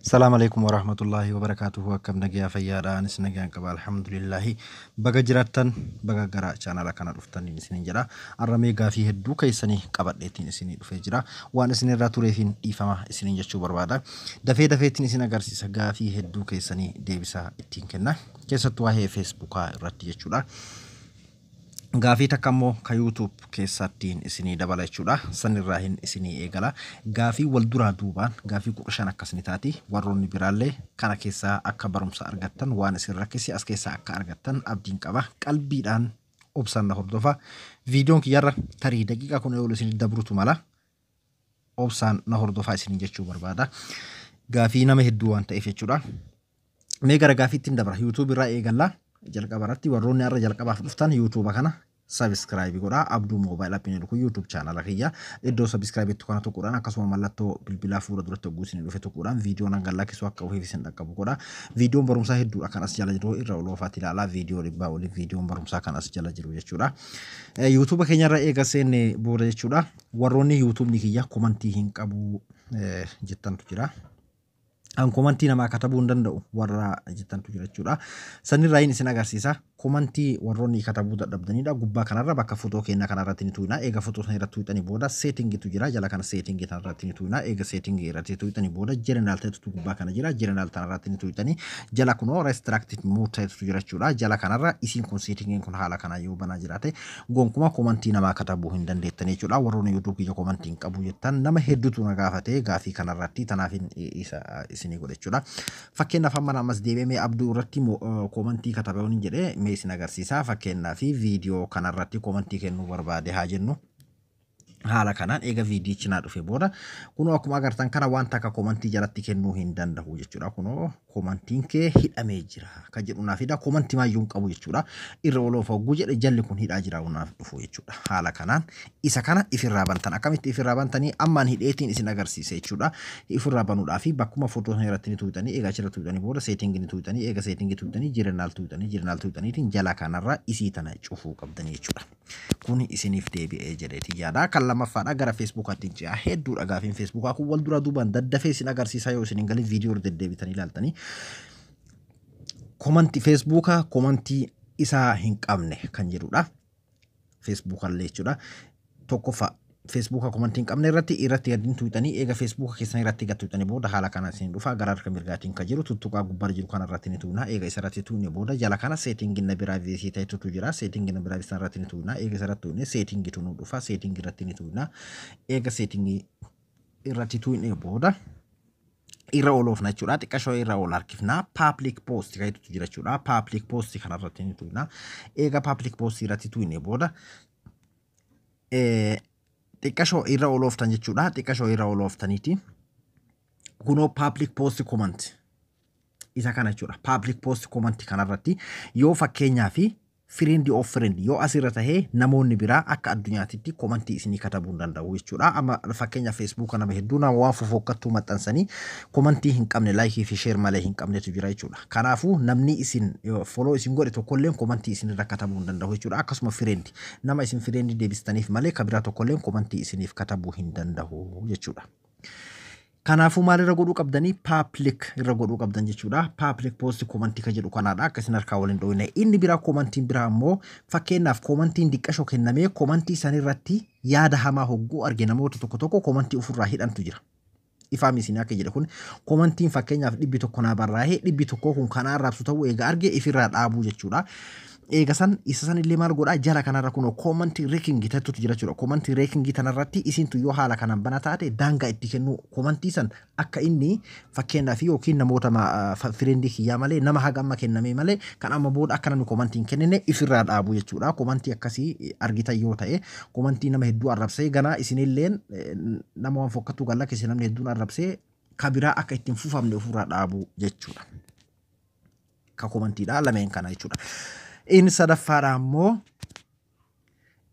السلام عليكم ورحمة الله وبركاته. وكم نجيا فيادا أنس نجيا قبل الحمد لله بجراتن بجرا channel كنا رفتني نسين جرا الرمي قافيه الدوكا يسني قبل لتين سنين فجرا وأنسين راتوريفين إفما سنين جشوا بربادا دفع تين سنين قرسي قافيه الدوكا يسني ديبسا التين كنا كيسة هي فيسبوكا رتي جشوا Gaafii takka immoo ka YouTube keessattiin isinii dabala jechuudha. Sanirraa hin isinii eegala. Gaafii wal duraa duubaan gaafii 15 akkasni taati. Warroonni biraallee kana keessaa akka barumsa argattan waan isin rakkisi as keessaa akka argattan abdiin qaba. Qalbiidhaan obsaan na hordofa. Viidiyoon kiyyarra tarii daqiiqaa kun eeguu isinii dabrutu mala. Obsaan na hordofaa isinii jechuu barbaada. Gaafii nama hedduu waan ta'eef jechuudha. Mee gara gaafiittiin dabra. YouTube irraa eegalla. jalqabarratti warroonni arra jalqabaaf dhuftan YouTube kana subscribe godha. Abduu mobile app ni dhufu YouTube channel kiyya iddoo subscribe itti kana tokkodhaan akkasuma mallattoo bilbilaa fuula duratti guusin dhufe tokkodhaan viidiyoo nan gallakkisu akka ofiif isin dhaqqabu godha. Viidiyoon barumsaa hedduudha kan as jala jiru irra oloofaati ilaalaa viidiyoo dhibbaa olii viidiyoon barumsaa kan as jala jiru jechuudha. YouTube keenya irra eega seenne booda jechuudha. Warroonni YouTube ni kiyya komantii hin qabu jettantu jira. An komantii namaa katabuu hin danda'u warra jettantu jira jechuudha. Sanirraa hin isin agarsiisa. Komantii warroonni katabuu dadhabdanidha. Gubbaa kanarra bakka footoo keenya kanarratti ni tuqna. Eega footoo sana irratti tuqxanii booda settingitu jira. Jala kana settingii kanarratti ni tuqna. Eega settingii irratti tuqxanii booda general ta'etu gubbaa kana jira. General kanarratti ni tuqxanii jala kunoo restricted mode ta'etu jira jechuudha. Jala kanarra isiin kun settingiin kun haala kana yoo banaa jiraate gonkuma komantii namaa katabuu hin dandeettanii jechuudha. Warroonni YouTube kiyya komantii hin qabu jettan nama hedduutu na gaafate gaafii kanarratti tanaaf isinii godhechuudha. Fakkeenyaaf amma ammas deebi'ee Abduu irratti komantii katabe hin jedhee isin agarsiisa. Fakkeenyaa fi viidiyoo kanarratti komantii kennuu barbaade haa jennu. Haala kanaan eega viidiyichi naa dhufe booda kunoo akkuma agartan kana wanta akka komantii jalatti kennuu hin danda'u jechuudha. Kunoo komantiin kee hidhamee jira kan jedhu naaf hidha. Komantii maayyuu hin qabu jechuudha. Irra oloof hogguu jedhe jalli kun hidhaa jira naaf dhufu jechuudha. Haala kanaan isa kana ifirraa bantan. Akkamitti ifirraa bantanii ammaan hidheetiin isin agarsiise jechuudha. Ifirraa banuudhaaf bakkuma footoo sana irratti ni tuqxanii eega achirra tuqxanii booda settingii ni tuqxanii eega settingii tuqxanii jireenaal tuqxaniitiin jala kanarra isii tana cufuu qabdanii jechuudha. Kun isiniif deebi'ee jedheeti yaada. Kan lamaffaadha gara Facebookatti ji'a hedduudha gaafiin Facebookaa kun wal dura duubaan daddafee isin agarsiisa yoo isin galii viidiyoo deddeebitanii ilaaltanii komantii Facebookaa komantii isaa hin qabne kan jedhudha. Facebookallee jechuudha. Tokkoffaa Facebooka komantii hin qabne irratti gadin tuqxanii eega Facebooka keessan irratti gad tuqxanii booda haala kana isin dhufa gara harka mirgaatiin kan jiru tuttuqaa gubbaa jiru kana irratti ni tuqna eega isa irratti tuqne booda jala kana settingii na privacy ta'etu jira. Settingii na privacy irratti ni tuqna eega isa irratti tuqne settingii tu nu dhufa settingii irratti ni tuqna eega settingii irratti tuqne booda irra oloofna jechuudha. Xiqqashoo irra ol harkifna public post ka'etu jira jechuudha. Public post kana irratti ni tuqna eega public post irratti tuqne booda xiqqashoo irra olooftan jechuudha. Xiqqashoo irra olooftaniiti kunoo public post comment isa kana jechuudha. Public post comment kanarratti yoo fakkeenyaa fi friend of friend yoo asirra tahee namoonni biraa akka addunyaatitti komantii isinii katabuu hin danda'u jechuudha. Amma fakkeenya Facebook nama hedduu nama waan fofokkattuu maxxansanii komantii hin qabne laayikii fi sheer malee hin qabnetu jira jechuudha. Kanaafuu namni isin follow isin godhe tokkollee komantii isinirra katabuu hin danda'u jechuudha. Akkasuma friend nama isin friend deebistaniif malee kabira tokkollee komantii isiniif katabuu hin danda'u jechuudha. Kanaafuu maal irra godhuu qabdanii public irra godhuu qabdan jechuudha. Public post komantii ka jedhu kanaadha. Akkasin harkaa waliin dhoowwine. Inni biraa komantiin biraa immoo fakkeenyaaf komantiin diqqashoo kennamee komantii sanirratti yaada hamaa hogguu arge namoota tokko komantii ofirraa hidhantu jira. Ifaam isin akka jedhe kun komantiin fakkeenyaaf 100 naa barraa'ee 100 kun kanaa arraabsu ta'uu eega arge ifirraa dhaabuu jechuudha. Eega san isa san illee maal godhaa jala kanarra kunoo komantii reekingi ta'etu jira jechuudha. Komantii reekingii tanarratti isintu yoo haala kanaan bana taate daangaa itti kennu komantii san akka inni fakkeenyaaf yookiin namoota firendii kiyyaa malee nama haga amma kennamee malee kan amma booda akka namni komantii hin kennine ifirraa dhaabu jechuudha. Komantii akkasii argitan yoo ta'e komantii nama hedduu arrabsee ganaa isinilleen nama waan fokkattuu gallakkeesse namni hedduun arrabsee kabiraa akka ittiin fufamne ofirraa dhaabu jechuudha. Ka komantiidha lameen kana jechuudha.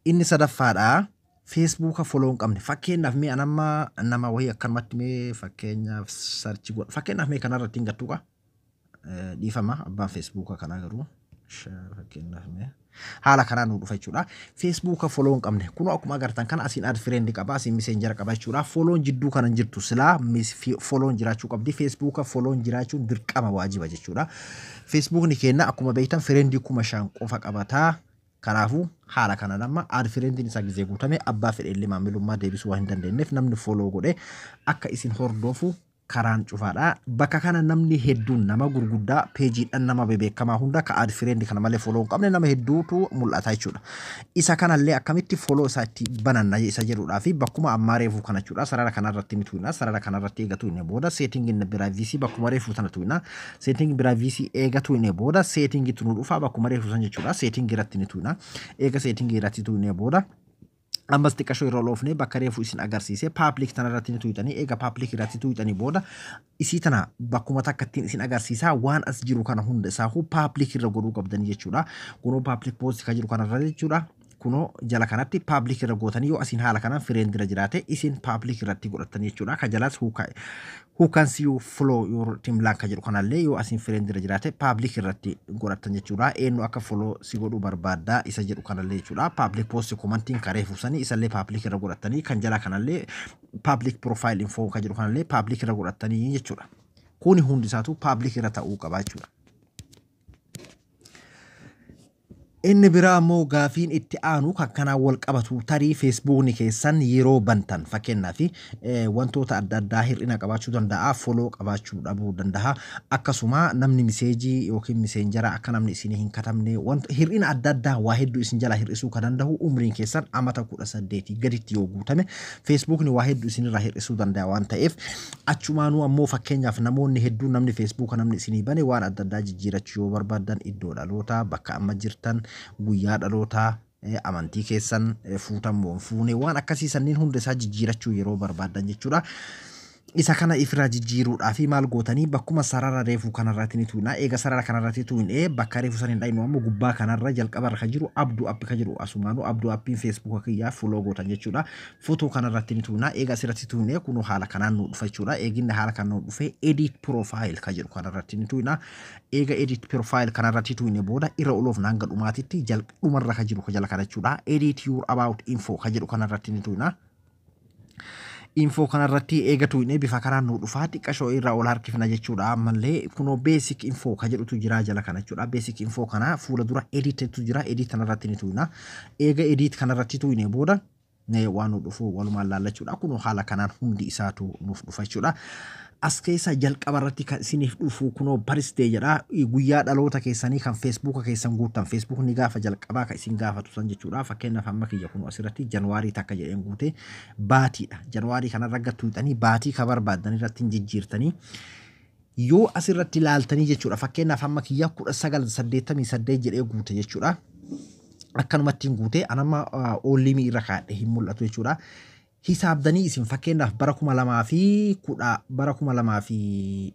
Inni sadaffaadha Facebooka follow hin qabne fakkeenyaaf mee nama wayii akkanumatti mee fakkeenyaaf search godha fakkeenyaaf mee kanarratti hin gattuqa dhiifama abbaan Facebooka kanaa garuu fakkeenyaaf mee haala kanaan nu dhufa jechuudha. Facebook follow hin qabne kun akkuma agartan kana asiin add friend qaba asiin messenger qaba jechuudha. Follow jidduu kana jirtu silaa follow jiraachuu qabdi. Facebook follow jiraachuun dirqama waajiba jechuudha. Facebook ni kenna akkuma beektan friend kuma shan qofa qabataa. Kanaafuu haala kana nama add friend isa gizee guutame abbaa fedhe illee maamilummaa deebisuu waan hin dandeenyeef namni follow godhe akka isin hordofu karaan cufaadha. Bakka kana namni hedduun nama gurguddaa peejiidhaan nama beekamaa hunda ka add friend kana malee follow hin qabne nama hedduutu mul'ata jechuudha. Isa kanallee akkamitti follow isaatti bananna isa jedhuudhaa fi bakkuma ammaa reefuu kana jechuudha. Sarara kanarratti ni tu'ina. Sarara kanarratti eegatu inni booda setting in privacy bakkuma reefuu sana tu'ina. Setting privacy eegatu inni booda setting itti nu dhufa bakkuma reefuu sana jechuudha. Setting irratti ni tu'ina. Eega setting irratti tu'inee booda ammas xiqqashoo yeroo loofne bakka reefuu isin agarsiise public tanarratti ni tu'itanii eega public irratti tu'itanii booda isii tana bakkuma takkattiin isin agarsiisaa waan as jiru kana hunda isaa public irra godhuu qabdanii jechuudha. Kunoo public post ka jiru kanarra jechuudha. Kunoo jala kanatti public irra gootanii yoo asin haala kanaan friend irra jiraate isin public irratti godhatanii jechuudha. Ka jalas who can see you follow your team ka jedhu kanallee yoo asin friend irra jiraate public irratti godhatan jechuudha. Eenyu akka follow si godhuu barbaaddaa isa jedhu kanallee jechuudha. Public post commenting karee fuusanii isallee public irra godhatanii kan jala kanallee public profile info ka jedhu kanallee public irra godhatanii jechuudha. Kuni hundi isaatu public irra ta'uu qaba jechuudha. Inni biraa immoo gaafiin itti aanu kan kanaan wal qabatu tarii Facebook ni keessan yeroo bantan fakkeenyaaf wantoota adda addaa hir'ina qabaachuu danda'a follow qabaachuu dhabuu danda'a akkasuma namni miseejii yookiin messenjera akka namni isin hin katabne hir'ina adda addaa waa hedduu isin jala hir'isuu kan danda'u umriin keessan amata 18 gaditti yoo guutame Facebook ni waa hedduu isin irraa hir'isuu danda'a waan ta'eef achumaanuu ammoo fakkeenyaaf namoonni hedduu namni Facebook namni isin bane waan adda addaa jijjiirachuu yoo barbaadan iddoo dhalootaa bakka amma jirtan guyyaa dhalootaa amantii keessan fuutamoo fuune waan akkasii sanniin hunda isaa jijjiirachuu yeroo barbaadan jechuudha. Isa kana ifraa jijjiiruudhaa fi maal gootanii bakkuma sarara reefuu kanarratti ni tu'ina. Eega sarara kanarratti tu'inee bakka reefuu saniin dhainu ammoo gubbaa kanarra jalqabarra ka jiru abduu appi ka jiru asumaanuu abduu appiin Facebook kiyyaa follow gootan jechuudha. Footoo kanarratti ni tu'ina. Eega asirratti tu'inee kunoo haala kanaan nu dhufa jechuudha. Eeginni haala kanaan nu dhufe edit profile ka jedhu kanarratti ni tu'ina. Eega edit profile kanarratti tu'inee booda irra oloof hanga dhumaatitti jalqabarra ka jiru ka jala kana jechuudha. Edit your about info ka jedhu kanarratti ni tu'ina. Info kanarratti eegatu inni bifa kanaan nu dhufaa xiqqashoo irraa ol harkifna jechuudha. Ammallee kunoo basic info ka jedhutu jira jala kana jechuudha. Basic info kana fuula dura edittu jira. Edit kanarratti ni tu'ina. Eega edit kanarratti tu'ine booda waan nu dhufu walumaan laallachuudha. Kunoo haala kanaan hundi isaatu nuuf dhufa jechuudha. As keessa jalqabarratti kan isiniif dhufu kunoo birthday jedha. Guyyaa dhaloota keessanii kan Facebook keessan guutan Facebook ni gaafa jalqabaa kan isin gaafatu san jechuudha. Fakkeenyaaf amma kiyya kunoo asirratti Januaarii takka jedheen guute baatiidha. Januaarii kanarra gattuutanii baatii ka barbaadan irratti jijjiirtanii yoo asirratti ilaaltanii jechuudha. Fakkeenyaaf amma kiyya 1988 jedhee guute jechuudha. Akkanumatti guute anama oolimii irra kaadhe hin mul'atu jechuudha. Hisaabdanii isin fakkeenyaaf bara 2010 bara 2000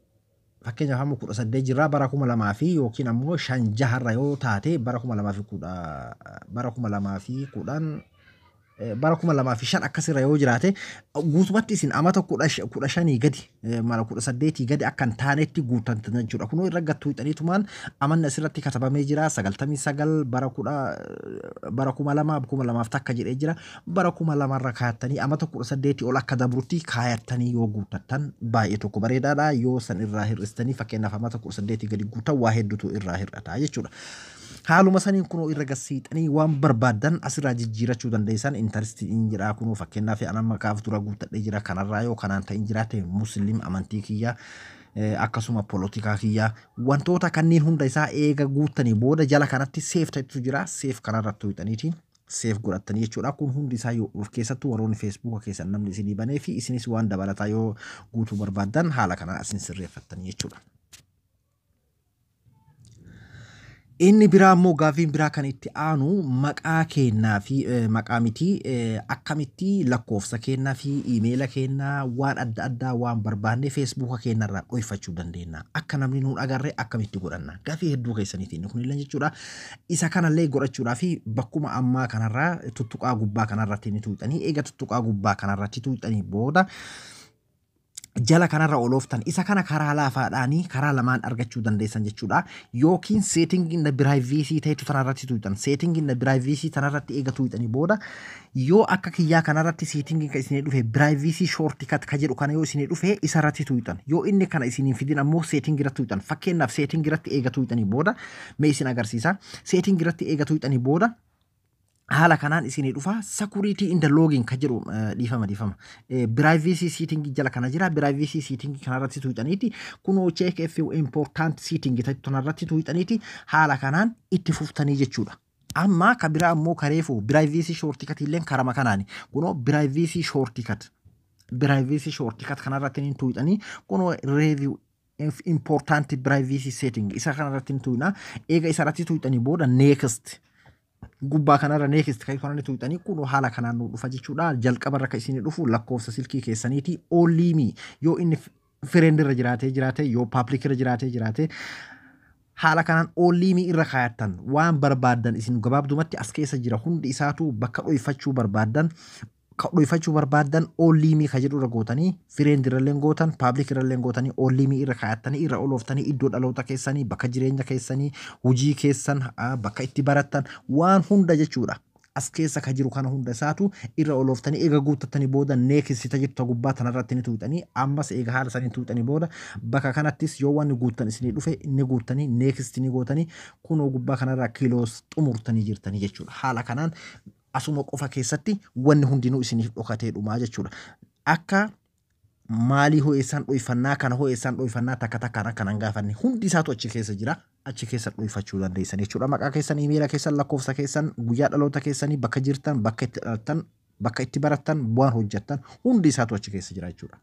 fakkeenyaaf amma 18 jirra bara 2000 yookiin ammoo 5 yoo taate bara 2010 bara 2010 bara 2005 akkasirra yoo jiraate guutumatti isin amata 15 gadi mala 18 gadi akkan taanetti guutan jechuudha. Kunoo irra gattuutaniitumaan amanna asirratti katabamee jira 99 bara 2000 takka jedhee jira. Bara 2000 irra kaayyattanii amata 18 ol akka dabrutti kaayattanii yoo guutattan baay'ee tokko bareedaadha. Yoo san irraa hir'istanii fakkeenyaaf amata 18 gadi guutan waa hedduutu irraa hir'ata jechuudha. Haaluma saniin kunoo irra gassiixanii waan barbaadan asirraa jijjiirachuu dandeessan interesti in jira. Kunoo fakkeenyaaf anamma kaaf dura guuttadhee jira kanarraa yoo kanaan ta'in jiraate muslim amantii kiyya akkasuma polotikaa kiyya wantoota kanneen hunda isaa eega guuttanii booda jala kanatti seef ta'etu jira. Seef kanarratti tuqxaniitiin seef godhattanii jechuudha. Kun hundi isaa yoo of keessattuu warroonni Facebook keessan namni isinii banee fi isinis waan dabalataa yoo guutuu barbaadan haala kanaan asin sirreeffattanii jechuudha. Inni biraa immoo gaafiin biraa kan itti aanu maqaa kennaa fi maqaa miti akkamitti lakkoofsa kennaa fi iimeela kennaa waan adda addaa waan barbaanne Facebook kennarraa dhoofachuu dandeenya. Akka namni nuun agarree akkamitti godhanna gaafii hedduu keessaniitiin kun illee jechuudha. Isa kanallee godhachuudhaa fi bakkuma ammaa kanarraa tuttuqaa gubbaa kanarratti ni tuuxanii eega tuttuqaa gubbaa kanarratti tuuxanii booda jala kanarra oloftan isa kana karaa laafaadhaanii karaa lamaan argachuu dandeessan jechuudha. Yookiin setting in the privacy ta'etu kanarratti tuutan setting in the privacy tanarratti eega tuutanii booda yoo akka kiyyaa kanarratti setting kan isinii dhufe privacy shortcut ka jedhu kana yoo isinii dhufe isarratti tuutan yoo inni kana isinii fidin ammoo setting irratti tuutan fakkeenyaaf setting irratti eega tuutanii booda mee isin agarsiisa setting irratti eega tuutanii booda haala kanaan isinii dhufa security in the login ka jedhu dhiifama privacy setting jala kana jira privacy setting kanarratti tuutaniiti kunoo check if important setting tanarratti tuutaniiti haala kanaan itti fuftanii jechuudha. Amma ka biraa ammoo kareefu privacy shortcut illeen karama kanaani kunoo privacy shortcut kanarratti tuutanii kunoo review important privacy setting isa kanarratti tuuna eega isarratti tuutanii booda next gubbaa kanarra next kan kanaan tuutanii kun haala kanaan nu dhufa jechuudha. Jalqaba irra isin dhufu lakkoofsa silkii keessaniiti only me yoo inni friend irra jiraate yoo public irra jiraate haala kanaan only me irra kaayattan waan barbaadan isin gabaabdumatti as keessa jira hundi isaatu bakka dhoyfachuu barbaadan only me ka jedhu irra gootanii friend irra leen gootan public irra leen gootanii only me irra kaayattanii irra oloftanii iddoo dhaloota keessanii bakka jireenya keessanii hojii keessan bakka itti barattan waan hunda jechuudha. As keessa ka jiru kana hunda isaatu irra oloftanii eega guuttattanii booda next jirtu gubbaa tanarratti ni tuutanii ammas eega haala sanii tuutanii booda bakka kanattis yoo waan guuttan isinii dhufe inni guuttanii next ni gootanii kunoo gubbaa kanarraa kiloos xumurtanii jirtanii jechuudha. Haala kanaan asuma qofa keessatti wanni hundinuu isiniif dhokatee dhumaa jechuudha. Akka maalii ho'eessaan dhoyfannaa takka takkaan akkanaan gaafanne hundi isaatu achi keessa jira. Achi keessa dhoyfachuu dandeessan jechuudha. Maqaa keessan, iimeela keessan, lakkoofsa keessan, guyyaa dhaloota keessanii, bakka jirtan, bakka itti dhalattan, bakka itti barattan, bu'aan hojjettan hundi isaatu achi keessa jira jechuudha.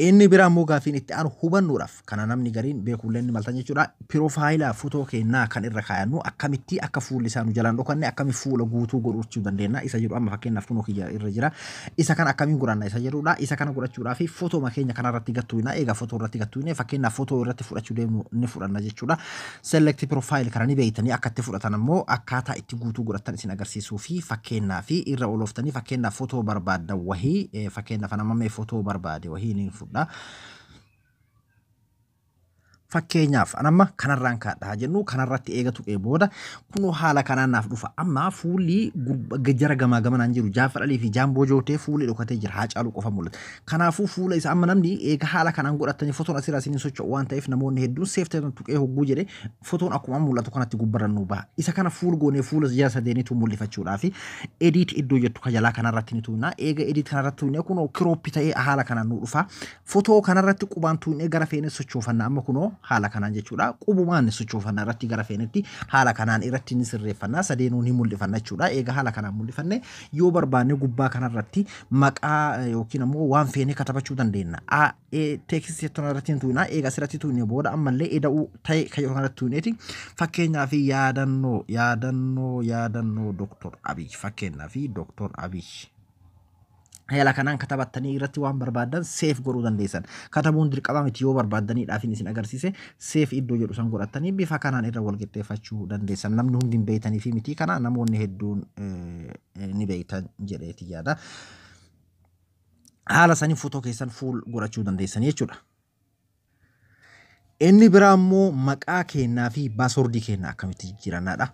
Inni biraa immoo gaafiin itti aanu hubannuudhaaf kana namni gariin beekullee inni maltan jechuudha. Piroofaayilaa footoo keenyaa kan irra kaayannu akkamitti akka fuulli isaa nu jalaan dhokanne akkami fuula guutuu godhachuu dandeenya isa jedhu amma fakkeenyaaf kunoo kiyya irra jira. Isa kana akkamiin godhanna isa jedhudha. Isa kana godhachuudhaaf footoo keenya kanarratti gattuina eega footoo irratti gattuine fakkeenyaaf footoo irratti fudhachuu deemnu ni fudhanna jechuudha. Select profile kana ni beeytanii akka itti fudhatan ammoo akkaataa itti guutuu godhatan isin agarsiisuu fi fakkeenyaaf irra oloftanii fakkeenyaaf footoo barbaadda wahii fakkeenyaaf namamee footoo barbaade wahii ni fudha. Fakkeenyaaf anamma kanarraan kaadhaa jennu kanarratti eega tuqee booda kunoo haala kanaan naaf dhufa amma fuulli jara gamaa gamanaan jiru jaafadhalii fi jaamboo jootee fuulli dhokatee jira haa caalu qofa mul'ata. Kanaafuu fuula isa amma namni eega haala kanaan godhatanii fotoon asirraa isin socho'u waan ta'eef namoonni hedduun seeftee tuqee hogguu jedhe fotoon akkuma mul'atu kanatti gubbaran nu baha. Isa kana fuul goonee fuula jara sadeenitu mul'ifachuudhaaf edit iddoo jettu kajalaa kanarratti ni tuuna eega edit kanarratti tuunee kunoo kirooppi ta'ee haala kanaan nu dhufa. Fotoo kanarratti qubaan tuunee gara feene sochoofanna amma kunoo haala kanaan jechuudha. Qubumaan sochoofannaa irratti gara feenetti haala kanaan irratti ni sirreeffannaa sadeenuu ni mul'ifanna jechuudha. Eega haala kanaan mul'ifanne yoo barbaanne gubbaa kanarratti maqaa yookiin ammoo waan feene katabachuu dandeenya. Teeksistii irratti tuunaa eega asirratti tuunee booda ammallee eda'uu ta'e kan kanarratti tuuneeti fakkeenyaaf yaadannoo Dr. Abiy fakkeenyaaf Dr. Abiy. Haala kanaan katabattanii irratti waan barbaadan seef godhuu dandeessan. Katabuun dirqama miti yoo barbaadaniidhaaf isin agarsiise seef iddoo jedhu san godhatanii bifa kanaan irra wal qixxeeffachuu dandeessan. Namni hundi hin beeytanii fi miti kana namoonni hedduun ni beeytan jedheeti yaada. Haala sanii footoo keessan fuul godhachuu dandeessan jechuudha. Inni biraa immoo maqaa keenyaa fi baaswordii keenyaa akkamitti jijjiirannaadha.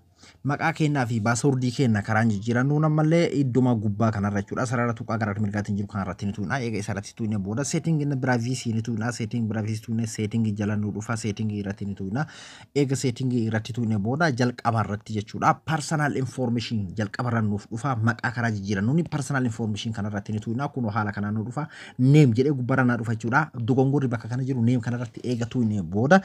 Maqaa keenyaa fi baaswordii keenya karaan jijjiirannu namallee idduma gubbaa kanarra jechuudha. Sarara tuqaa gara mirgaatiin jiru kanarratti ni tuuna. Eega isarratti tuunee booda setting in privacy ni tuuna. Setting privacy tuunee setting jala nu dhufa. Setting irratti ni tuuna. Eega setting irratti tuunee booda jalqaba irratti jechuudha. Personal information jalqaba irra nuuf dhufa. Maqaa karaa jijjiirannu ni personal information kanarratti ni tuuna. Kunoo haala kanaan nu dhufa. Name jedhee gubbarra na dhufa jechuudha. Dogongorri bakka kana jiru name kanarratti eega tuunee booda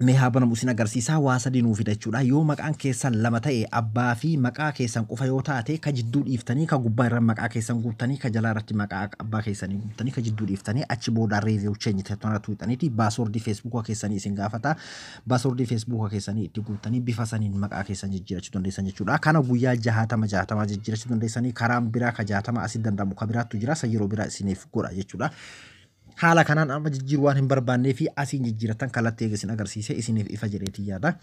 mee haa banamu isin agarsiisaa waa sadii nuuf fida jechuudha. Yoo maqaan keessan lama ta'e abbaa fi maqaa keessan qofa yoo taate ka jidduu dhiiftanii ka gubbaa irra maqaa keessan guutanii ka jalaa irratti maqaa abbaa keessanii guutanii ka jidduu dhiiftanii achi booda reeviyuu change teessuma tuuxaniiti baaswordii feesbuukaa keessanii isin gaafata. Baaswordii feesbuukaa keessanii itti guutanii bifa saniin maqaa keessan jijjiirachuu dandeessan jechuudha. Kana guyyaa 60 jijjiirachuu dandeessanii karaan biraa ka 60 asii danda'amu ka biraattu jira yeroo biraa isiniif godha jechuudha. Haala kanaan amma jijjiiruu waan hin barbaannee fi asiin jijjiiratan kallattii eegasiin agarsiisee isiniif ifa jedheeti yaada.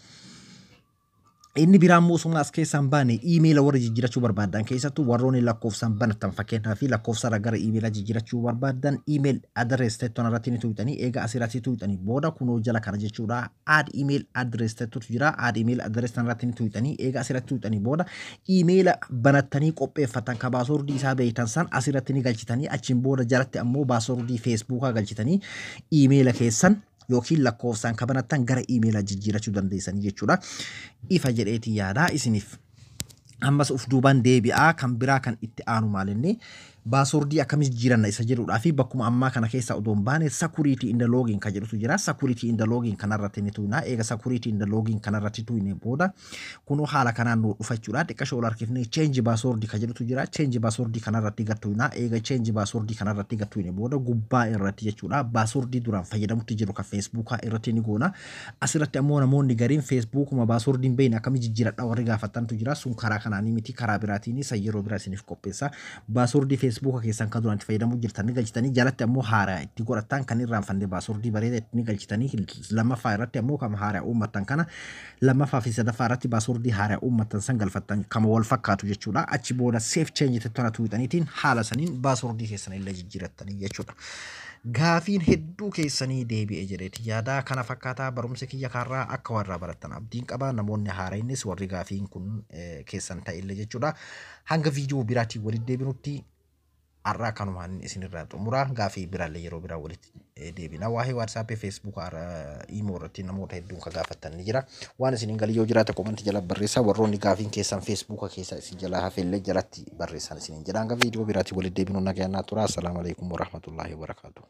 inni biraan mootummaa as keessaan baane iimeela warra jijjiirachuu barbaadan keessattuu warroonni lakkoofsaan banatan fakkeenyaa fi lakkoofsa gara iimeela jijjiirachuu barbaadan iimeel adrees tettoon irratti ni tuutanii eega asirratti tuutanii booda kunoo jala kana jechuudha add iimeel adrees tettuutu jira add iimeel adrees irratti ni tuutanii eega asirratti tuutanii booda iimeela banattanii qopheeffatan ka baasoordii isaa beektan san asirratti ni galchitanii achiin booda jalatti ammoo baasoordii feesbuukaa galchitanii iimeela keessan yookiin lakkoofsaan kabanattan gara iimeela jijjiirachuu dandeessanii jechuudha. Ifa jedheeti yaada isiniif. Ammas uf duubaan deebi'aa kan biraa kan itti aanu maalinni baasoordii akkamis jijjiiranna isa jedhuudhaa fi bakkuma ammaa kana keessa odoon baane security in the login ka jedhutu jira. Security in the login kanarratti ni tuuna. Eega security in the login kanarratti tuune booda kunoo haala kanaan nu dhufa jechuudha. Xiqqasho ol harkifnee change baasoordii ka jedhutu jira. Change baasoordii kanarratti gattuuna. Eega change baasoordii kanarratti gattuune booda gubbaa irratti jechuudha. Baasoordii duraan fayyadamutti jiru ka Facebook irratti ni goona. Asirratti ammoo namoonni gariin Facebook ma baasoordiin beeyne akkamitti jijjiiradha warri gaafatantu jira. Sun karaa kanaanii miti karaa biraatiin yeroo biraa isiniif qopheessa. Baasoordii Facebook keessan kan duraan itti fayyadamuu jirtanii galchitanii jalatti ammoo haaraa itti godhatan kan irraan fannee baasoordii bareeda itti galchitanii lammaffaa irratti ammoo kan haaraa uummattan kana lammaffaa fi sadaffaa irratti baasoordii haaraa uummattan san galfattan kama wal fakkaatu jechuudha. Achi booda safe change tettona tuutaniitiin haala saniin baasoordii keessan illee jijjiirattanii jechuudha. Gaafiin hedduu keessanii deebi'ee jedheeti yaada kana fakkaataa barumsa kiyya kaarraa akka warraa barattan abdiin qaba namoonni haaraanis warri gaafiin kun keessan ta'illee jechuudha. Hanga viidiyoo biraatiin walitti deebinutti arraa kanumaan isinirraa xumuraa gaafii biraallee yeroo biraa walitti deebina. Waa'ee WhatsApp, Facebook, imo irratti namoota hedduun ka gaafattan ni jira. Waan isin galii yoo jiraate komantii jala barreessaa. Warroonni gaafiin keessan Facebook keessa isin jala hafellee jalatti barreessan isin jedha. Hanga viidiyoo biraatiin walitti deebinu nagayaan tura. Assalaamu alaykum wa rahmatullahi wa barakatuh.